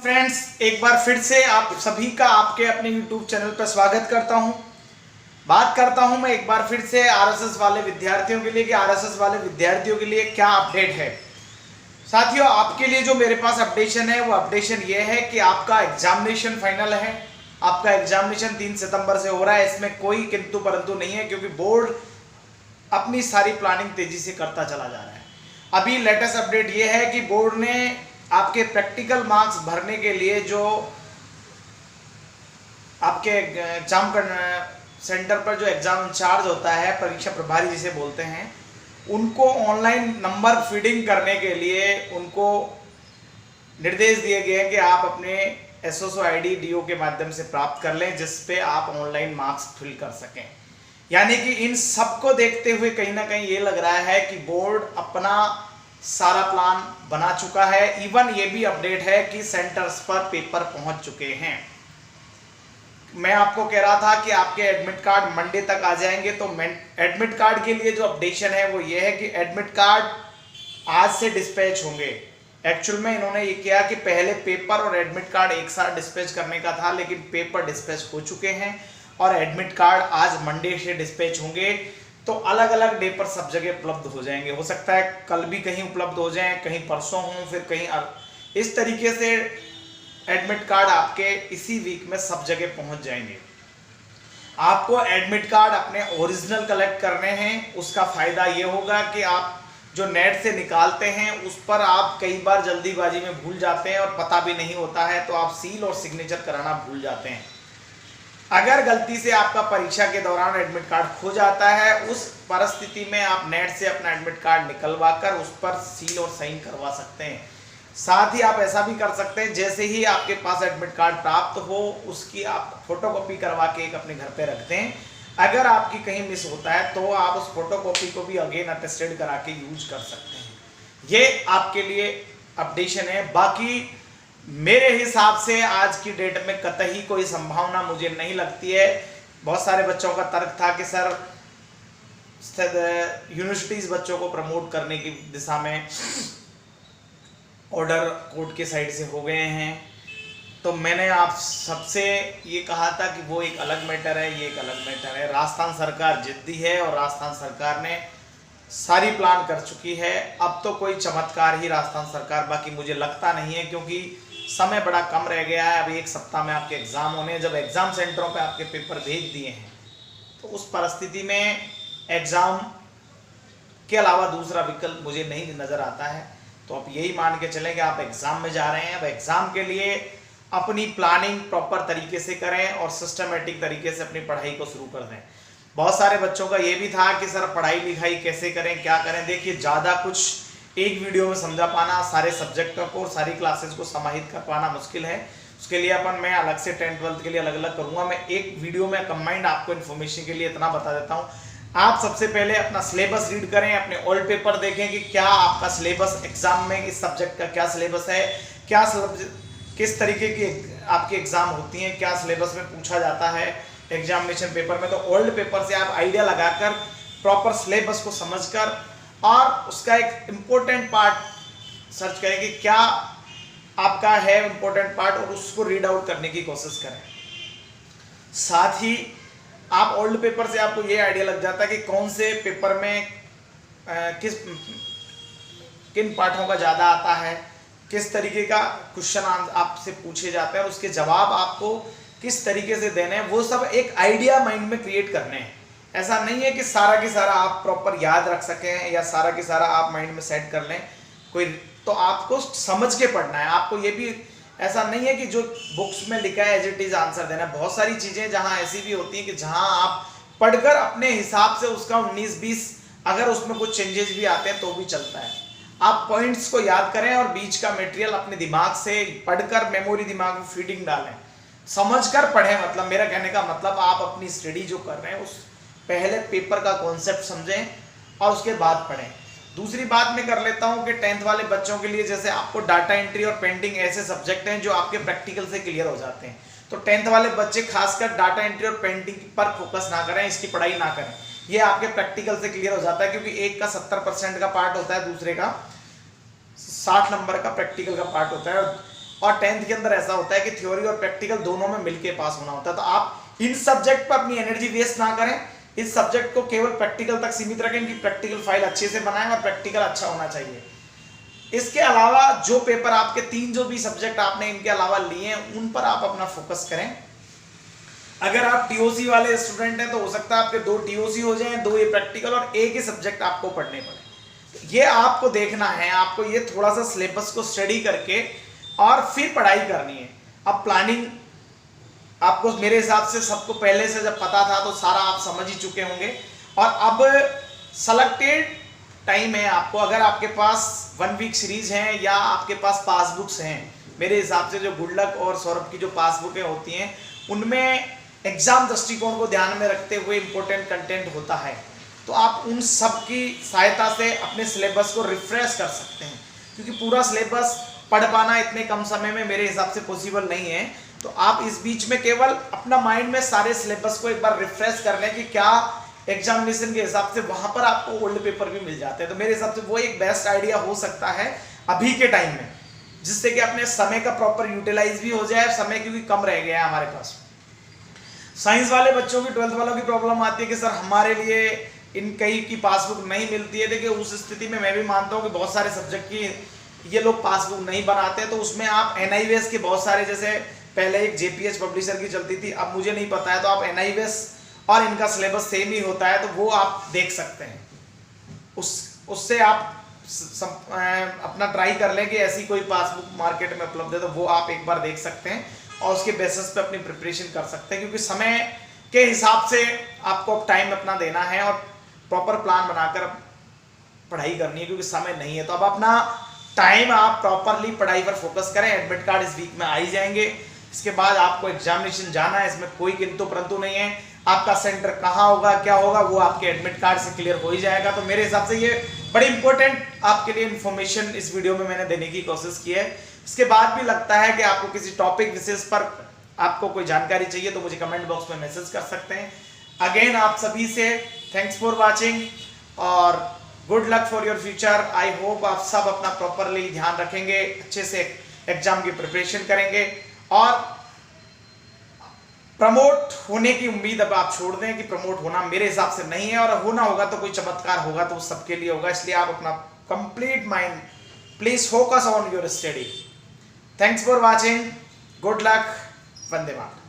Friends, एक बार फिर से आप सभी का आपके अपने YouTube चैनल पर स्वागत करता हूं। बात करता हूं मैं एक बार फिर से आरएसएस वाले विद्यार्थियों के लिए कि आरएसएस वाले विद्यार्थियों के लिए क्या अपडेट है। साथियों, आपके लिए जो मेरे पास अपडेशन है वो अपडेशन ये है कि आपका एग्जामिनेशन फाइनल है। आपका एग्जामिनेशन 3 सितंबर से हो रहा है। इसमें कोई किंतु परंतु नहीं है, क्योंकि बोर्ड अपनी सारी प्लानिंग तेजी से करता चला जा रहा है। अभी लेटेस्ट अपडेट ये है कि बोर्ड ने आपके प्रैक्टिकल मार्क्स भरने के लिए जो आपके एग्जाम सेंटर पर जो एग्जाम इंचार्ज होता है, परीक्षा प्रभारी जिसे बोलते हैं, उनको ऑनलाइन नंबर फीडिंग करने के लिए उनको निर्देश दिए गए हैं कि आप अपने एसओसो आईडी डीओ के माध्यम से प्राप्त कर लें, जिस पे आप ऑनलाइन मार्क्स फिल कर सकें। यानी कि इन सबको देखते हुए कहीं ना कहीं ये लग रहा है कि बोर्ड अपना सारा प्लान बना चुका है। इवन ये भी अपडेट है कि सेंटर्स पर पेपर पहुंच चुके हैं। मैं आपको कह रहा था कि आपके एडमिट कार्ड मंडे तक आ जाएंगे, तो एडमिट कार्ड के लिए जो अपडेशन है वो ये है कि एडमिट कार्ड आज से डिस्पैच होंगे। एक्चुअल में इन्होंने ये किया कि पहले पेपर और एडमिट कार्ड एक साथ डिस्पैच करने का था, लेकिन पेपर डिस्पैच हो चुके हैं और एडमिट कार्ड आज मंडे से डिस्पैच होंगे। तो अलग अलग डे पर सब जगह उपलब्ध हो जाएंगे। हो सकता है कल भी कहीं उपलब्ध हो जाएं, कहीं परसों हों, फिर कहीं इस तरीके से एडमिट कार्ड आपके इसी वीक में सब जगह पहुंच जाएंगे। आपको एडमिट कार्ड अपने ओरिजिनल कलेक्ट करने हैं। उसका फायदा ये होगा कि आप जो नेट से निकालते हैं उस पर आप कई बार जल्दीबाजी में भूल जाते हैं और पता भी नहीं होता है, तो आप सील और सिग्नेचर कराना भूल जाते हैं। अगर गलती से आपका परीक्षा के दौरान एडमिट कार्ड खो जाता है, उस परिस्थिति में आप नेट से अपना एडमिट कार्ड निकलवा कर उस पर सील और साइन करवा सकते हैं। साथ ही आप ऐसा भी कर सकते हैं, जैसे ही आपके पास एडमिट कार्ड प्राप्त हो उसकी आप फोटोकॉपी करवा के एक अपने घर पे रख दें। अगर आपकी कहीं मिस होता है तो आप उस फोटोकॉपी को भी अगेन अटेस्टेड करा के यूज कर सकते हैं। ये आपके लिए अपडेशन है। बाकी मेरे हिसाब से आज की डेट में कतई कोई संभावना मुझे नहीं लगती है। बहुत सारे बच्चों का तर्क था कि सर यूनिवर्सिटीज बच्चों को प्रमोट करने की दिशा में ऑर्डर कोर्ट के साइड से हो गए हैं। तो मैंने आप सबसे ये कहा था कि वो एक अलग मैटर है, ये एक अलग मैटर है। राजस्थान सरकार जिद्दी है और राजस्थान सरकार ने सारी प्लान कर चुकी है। अब तो कोई चमत्कार ही राजस्थान सरकार, बाकी मुझे लगता नहीं है, क्योंकि समय बड़ा कम रह गया है। अभी एक सप्ताह में आपके एग्जाम होने, जब एग्जाम सेंटरों पे आपके पेपर भेज दिए हैं तो उस परिस्थिति में एग्जाम के अलावा दूसरा विकल्प मुझे नहीं नजर आता है। तो आप यही मान के चलें कि आप एग्जाम में जा रहे हैं। अब एग्जाम के लिए अपनी प्लानिंग प्रॉपर तरीके से करें और सिस्टमेटिक तरीके से अपनी पढ़ाई को शुरू कर दें। बहुत सारे बच्चों का ये भी था कि सर पढ़ाई लिखाई कैसे करें, क्या करें। देखिए, ज़्यादा कुछ एक वीडियो में समझा पाना, सारे सब्जेक्ट को, सारी क्लासेस को समाहित कर पाना मुश्किल है। उसके लिए मैं अलग से 10th 12th के लिए अलग अलग करूँगा। मैं एक वीडियो में कंबाइंड आपको इन्फॉर्मेशन के लिए इतना बता देता हूँ। आप सबसे पहले अपना सिलेबस रीड करें, अपने ओल्ड पेपर देखें कि क्या आपका सिलेबस एग्जाम में इस सब्जेक्ट का क्या सिलेबस है, क्या किस तरीके की आपकी एग्जाम होती हैं, क्या सिलेबस में पूछा जाता है एग्जामिनेशन पेपर में। तो ओल्ड पेपर से आप आइडिया लगाकर प्रॉपर सिलेबस को समझकर और उसका एक इम्पोर्टेंट पार्ट सर्च करें कि क्या आपका है इम्पोर्टेंट पार्ट, और उसको रीड आउट करने की कोशिश करें। साथ ही आप ओल्ड पेपर से आपको ये आइडिया लग जाता है कि कौन से पेपर में किन पाठों का ज़्यादा आता है, किस तरीके का क्वेश्चन आपसे पूछे जाते हैं और उसके जवाब आपको किस तरीके से देने हैं। वो सब एक आइडिया माइंड में क्रिएट करने हैं। ऐसा नहीं है कि सारा की सारा आप प्रॉपर याद रख सकें या सारा की सारा आप माइंड में सेट कर लें कोई। तो आपको समझ के पढ़ना है। आपको ये भी ऐसा नहीं है कि जो बुक्स में लिखा है एज इट इज आंसर देना है। बहुत सारी चीज़ें जहाँ ऐसी भी होती हैं कि जहाँ आप पढ़कर अपने हिसाब से उसका 19-20 अगर उसमें कुछ चेंजेस भी आते हैं तो भी चलता है। आप पॉइंट्स को याद करें और बीच का मटेरियल अपने दिमाग से पढ़कर मेमोरी दिमाग में फीडिंग डालें, समझकर पढ़ें। मतलब मेरा कहने का मतलब आप अपनी स्टडी जो कर रहे हैं उस पहले पेपर का कॉन्सेप्ट समझें और उसके बाद पढ़ें। दूसरी बात मैं कर लेता हूं कि 10th वाले बच्चों के लिए जैसे आपको डाटा एंट्री और पेंटिंग ऐसे सब्जेक्ट हैं जो आपके प्रैक्टिकल से क्लियर हो जाते हैं। तो 10th वाले बच्चे खासकर डाटा एंट्री और पेंटिंग पर फोकस ना करें, इसकी पढ़ाई ना करें। ये आपके प्रैक्टिकल से क्लियर हो जाता है, क्योंकि एक का 70% का पार्ट होता है, दूसरे का 60 नंबर का प्रैक्टिकल का पार्ट होता है। और 10th के अंदर ऐसा होता है कि थ्योरी और प्रैक्टिकल दोनों में मिलके पास होना होता है। तो आप इन सब्जेक्ट पर अपनी एनर्जी वेस्ट ना करें, इस सब्जेक्ट को केवल प्रैक्टिकल तक सीमित रखें, इनकी प्रैक्टिकल फाइल अच्छे से बनाएं और प्रैक्टिकल अच्छा होना चाहिए। इसके अलावा जो पेपर आपके 3 जो भी सब्जेक्ट आपने इनके अलावा लिए हैं उन पर आप अपना फोकस करें। अगर आप टीओसी वाले स्टूडेंट हैं तो हो सकता है आपके 2 टीओसी हो जाएं, 2 ये प्रैक्टिकल और एक ही सब्जेक्ट आपको पढ़ने पड़े। ये आपको देखना है, आपको ये थोड़ा सा सिलेबस को स्टडी करके और फिर पढ़ाई करनी है। अब प्लानिंग आपको मेरे हिसाब से सबको पहले से जब पता था तो सारा आप समझ ही चुके होंगे। और अब सेलेक्टेड टाइम है आपको, अगर आपके पास 1 वीक सीरीज हैं या आपके पास पासबुक्स हैं, मेरे हिसाब से जो गुडलक और सौरभ की जो पासबुकें होती हैं उनमें एग्जाम दृष्टिकोण को ध्यान में रखते हुए इंपॉर्टेंट कंटेंट होता है, तो आप उन सब की सहायता से अपने सिलेबस को रिफ्रेश कर सकते हैं। क्योंकि पूरा सिलेबस पढ़ पाना इतने कम समय में मेरे हिसाब से पॉसिबल नहीं है। तो आप इस बीच में केवल अपना माइंड में सारे सिलेबस को एक बार रिफ्रेश कर लें कि क्या एग्जामिनेशन के हिसाब से वहां पर आपको ओल्ड पेपर भी मिल जाते हैं। तो मेरे हिसाब से वो एक बेस्ट आइडिया हो सकता है अभी के टाइम में, जिससे कि अपने समय का प्रॉपर यूटिलाइज भी हो जाए। समय क्योंकि कम रह गया है हमारे पास। साइंस वाले बच्चों की 12th वालों की प्रॉब्लम आती है कि सर हमारे लिए इन कई की पासबुक नहीं मिलती है। देखिए उस स्थिति में मैं भी मानता हूँ कि बहुत सारे सब्जेक्ट की ये लोग पासबुक नहीं बनाते, तो उसमें आप NIVS के बहुत सारे, जैसे पहले एक JPH पब्लिशर की चलती थी, अब मुझे नहीं पता है, तो आप NIVS और इनका सिलेबस सेम ही होता है, तो वो आप देख सकते हैं। उससे आप अपना ट्राई कर लें कि ऐसी कोई पासबुक मार्केट में उपलब्ध है, तो वो आप एक बार देख सकते हैं और उसके बेसिस पे अपनी प्रिपरेशन कर सकते हैं। क्योंकि समय के हिसाब से आपको टाइम अपना देना है और प्रॉपर प्लान बनाकर पढ़ाई करनी है, क्योंकि समय नहीं है। तो अब अपना टाइम आप प्रॉपरली पढ़ाई पर फोकस करें। एडमिट कार्ड इस वीक में आ ही जाएंगे, इसके बाद आपको एग्जामिनेशन जाना है, इसमें कोई किंतु परंतु नहीं है। आपका सेंटर कहाँ होगा, क्या होगा, वो आपके एडमिट कार्ड से क्लियर हो ही जाएगा। तो मेरे हिसाब से ये बड़ी इंपॉर्टेंट आपके लिए इन्फॉर्मेशन इस वीडियो में मैंने देने की कोशिश की है। इसके बाद भी लगता है कि आपको किसी टॉपिक विशेष पर आपको कोई जानकारी चाहिए तो मुझे कमेंट बॉक्स में मैसेज कर सकते हैं। अगेन आप सभी से थैंक्स फॉर वॉचिंग और good luck for your future. I hope आप सब अपना प्रॉपरली ध्यान रखेंगे, अच्छे से एग्जाम की प्रिपरेशन करेंगे और प्रमोट होने की उम्मीद अब आप छोड़ दें कि प्रमोट होना मेरे हिसाब से नहीं है, और होना होगा तो कोई चमत्कार होगा तो सबके लिए होगा। इसलिए आप अपना complete mind please focus on your study. Thanks for watching, good luck, Vande Mataram.